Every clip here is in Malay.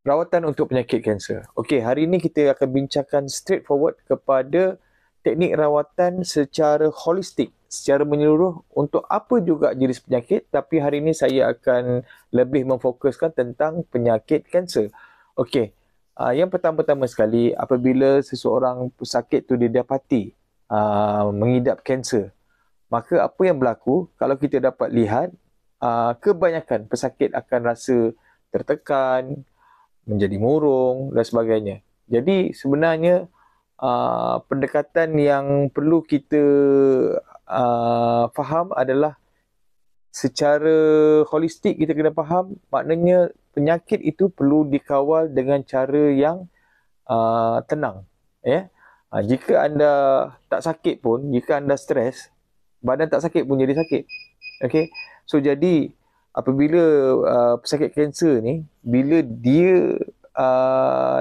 rawatan untuk penyakit kanser. Okey, hari ini kita akan bincangkan straightforward kepada teknik rawatan secara holistik, secara menyeluruh untuk apa juga jenis penyakit, tapi hari ini saya akan lebih memfokuskan tentang penyakit kanser. Okey, yang pertama-tama sekali, apabila seseorang pesakit tu didapati mengidap kanser, maka apa yang berlaku kalau kita dapat lihat, kebanyakan pesakit akan rasa tertekan, menjadi murung dan sebagainya. Jadi sebenarnya pendekatan yang perlu kita faham adalah secara holistik kita kena faham, maknanya penyakit itu perlu dikawal dengan cara yang tenang. Ya? Jika anda tak sakit pun, jika anda stres, badan tak sakit pun jadi sakit. Okay? So jadi apabila pesakit kanser ni, bila dia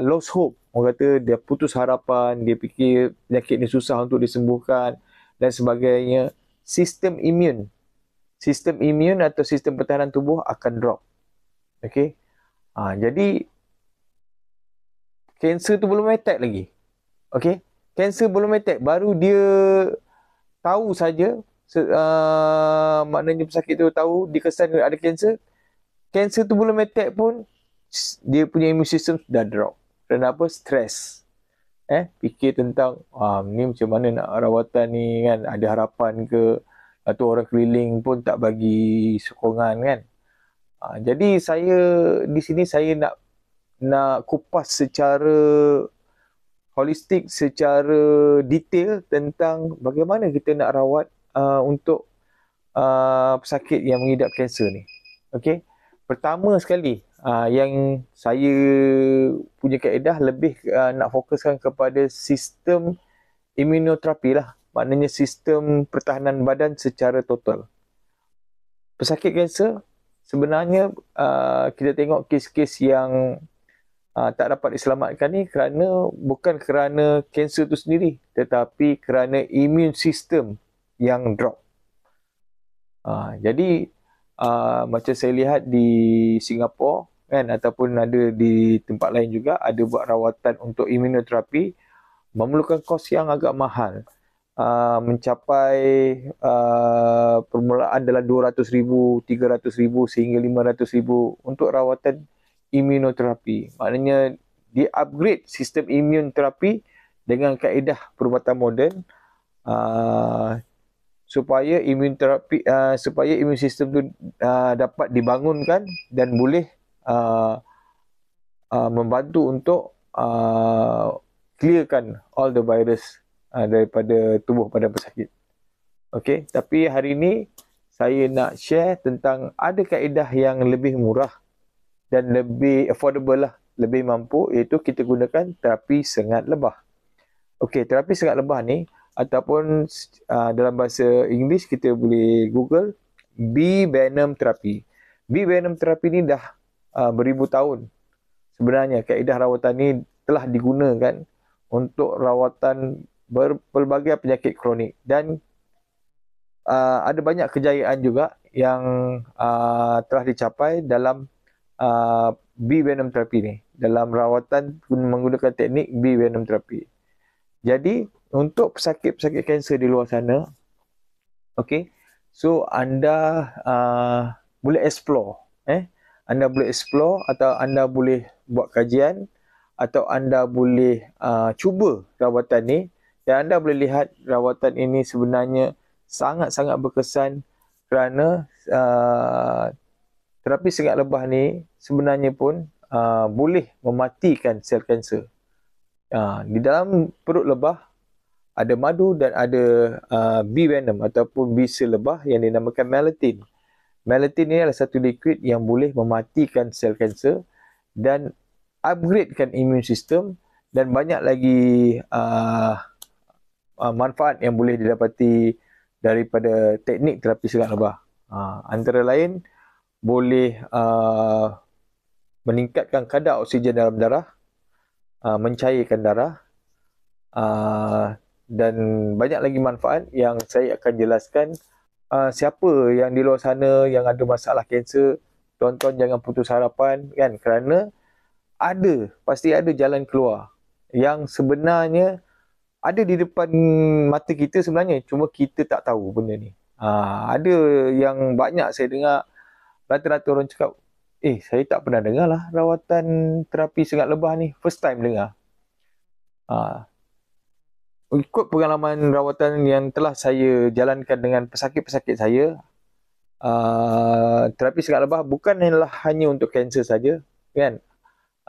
lost hope, orang kata dia putus harapan, dia fikir penyakit ni susah untuk disembuhkan dan sebagainya, sistem imun atau sistem pertahanan tubuh akan drop. Okay? Jadi kanser tu belum attack lagi. Okay? Kanser belum attack, baru dia tahu saja, maknanya pesakit tu tahu dikesan ada kanser. Kanser tu belum attack pun, dia punya immune system dah drop. Kenapa? Stres. Fikir tentang ni macam mana nak rawatan ni kan, ada harapan ke, atau orang keliling pun tak bagi sokongan kan. Jadi saya di sini saya nak kupas secara holistik, secara detail tentang bagaimana kita nak rawat untuk pesakit yang mengidap kanser ni. Okey. Pertama sekali, yang saya punya kaedah lebih nak fokuskan kepada sistem imunoterapi lah. Maknanya sistem pertahanan badan secara total. Pesakit kanser sebenarnya kita tengok kes-kes yang tak dapat diselamatkan ni bukan kerana kanser tu sendiri, tetapi kerana immune system yang drop. Jadi macam saya lihat di Singapura kan, ataupun ada di tempat lain juga, ada buat rawatan untuk imunoterapi, memerlukan kos yang agak mahal, mencapai permulaan dalam 200,000, 300,000 sehingga 500,000 untuk rawatan imunoterapi. Maknanya di upgrade sistem imunoterapi dengan kaedah perubatan moden, supaya imun sistem tu dapat dibangunkan dan boleh membantu untuk clearkan all the virus daripada tubuh pada pesakit. Okey, tapi hari ini saya nak share tentang ada kaedah yang lebih murah dan lebih affordable lah, lebih mampu, iaitu kita gunakan terapi sengat lebah. Okey, terapi sengat lebah ni ataupun dalam bahasa Inggeris kita boleh Google bee venom therapy. Bee venom therapy ni dah beribu tahun. Sebenarnya kaedah rawatan ni telah digunakan untuk rawatan berbagai penyakit kronik, dan ada banyak kejayaan juga yang telah dicapai dalam bee venom therapy ni, dalam rawatan menggunakan teknik bee venom therapy. Jadi untuk pesakit-pesakit kanser di luar sana, okay, so anda boleh explore, anda boleh explore, atau anda boleh buat kajian, atau anda boleh cuba rawatan ni, dan anda boleh lihat rawatan ini sebenarnya sangat-sangat berkesan kerana terapi sengat lebah ni sebenarnya pun boleh mematikan sel kanser. Di dalam perut lebah ada madu dan ada bee venom ataupun bisa lebah yang dinamakan melatonin. Melatonin ni adalah satu liquid yang boleh mematikan sel kanser dan upgradekan immune system, dan banyak lagi manfaat yang boleh didapati daripada teknik terapi sengat lebah. Antara lain boleh meningkatkan kadar oksigen dalam darah, mencairkan darah, dan banyak lagi manfaat yang saya akan jelaskan. Siapa yang di luar sana yang ada masalah kanser, tuan-tuan jangan putus harapan kan, kerana pasti ada jalan keluar yang sebenarnya ada di depan mata kita sebenarnya, cuma kita tak tahu benda ni. Ada yang banyak saya dengar, rata-rata orang cakap, saya tak pernah dengar lah rawatan terapi sengat lebah ni, first time dengar. Ikut pengalaman rawatan yang telah saya jalankan dengan pesakit-pesakit saya, terapi sengat lebah bukanlah hanya untuk kanser saja, kan?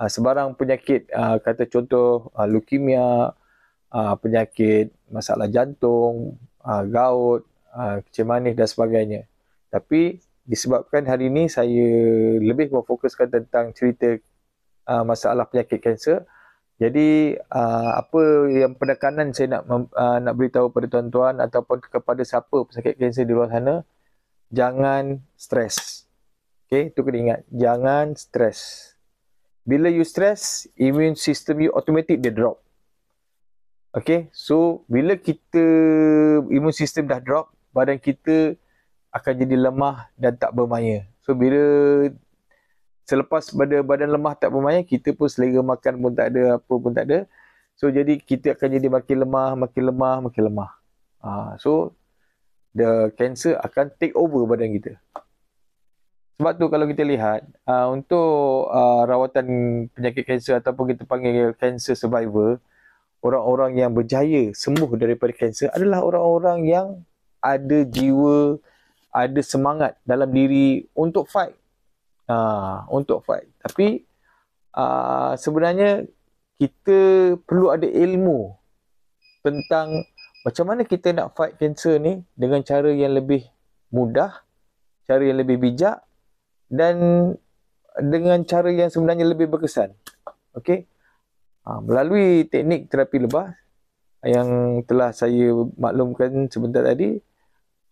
Sebarang penyakit, kata contoh leukemia, penyakit masalah jantung, gout, kencing manis dan sebagainya. Tapi disebabkan hari ini saya lebih memfokuskan tentang cerita masalah penyakit kanser, jadi apa yang penekanan saya nak beritahu pada tuan-tuan ataupun kepada siapa pesakit kanser di luar sana, jangan stres. Okay, itu kena ingat, jangan stres. Bila you stress, immune system you automatic dia drop. Okay, so bila kita immune system dah drop, badan kita akan jadi lemah dan tak bermaya. So bila selepas badan lemah tak bermaya, kita pun selera makan pun tak ada, apa pun tak ada. So jadi kita akan jadi makin lemah. So the cancer akan take over badan kita. Sebab tu kalau kita lihat, untuk rawatan penyakit kanser ataupun kita panggil cancer survivor, orang-orang yang berjaya sembuh daripada kanser adalah orang-orang yang ada jiwa, ada semangat dalam diri untuk fight. Tapi sebenarnya kita perlu ada ilmu tentang macam mana kita nak fight kanser ni dengan cara yang lebih mudah, cara yang lebih bijak dan dengan cara yang sebenarnya lebih berkesan. Okey. Melalui teknik terapi lebah yang telah saya maklumkan sebentar tadi,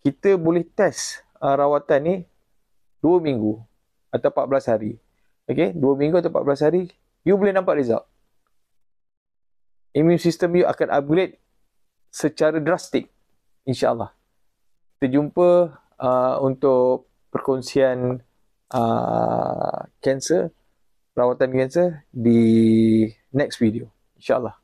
kita boleh test rawatan ni 2 minggu atau 14 hari. Okey, 2 minggu atau 14 hari, you boleh nampak result. Immune system you akan upgrade secara drastik, insya-Allah. Kita jumpa untuk perkongsian kanser, rawatan kanser di next video, insya-Allah.